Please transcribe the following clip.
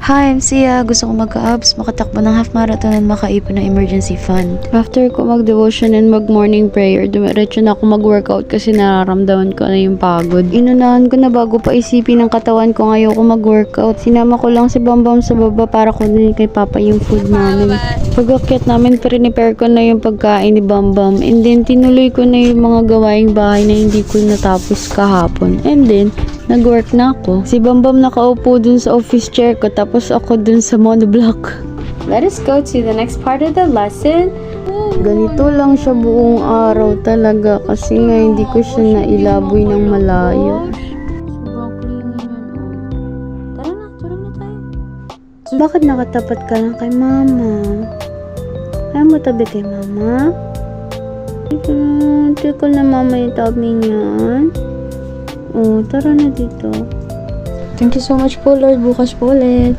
Hi, I'm Sia. Gusto kong magka-abs, makatakbo ng half marathon at makaipon ng emergency fund. After ko mag-devotion and mag-morning prayer, dumiretso na ako mag-workout kasi nararamdaman ko na yung pagod. Inunahan ko na bago pa isipin ng katawan ko ngayon ko mag-workout. Sinama ko lang si Bambam sa baba para kunin kay Papa yung food namin. Pag-akyat namin, prepare ko na yung pagkain ni Bambam. And then, tinuloy ko na yung mga gawaing bahay na hindi ko natapos kahapon. And then, nag-work na ako. Si Bambam nakaupo dun sa office chair ko, tapos ako dun sa monoblock. Let us go to the next part of the lesson. Ganito lang siya buong araw talaga kasi nga hindi ko siya nailaboy ng malayo. Tara na, tulog na tayo. Bakit nakatapat ka lang kay mama? Kaya mo tabi kay mama? Tikol na mama yung tabi niyan. Oh, tara na dito. Thank you so much po, Lord. Bukas po ulit.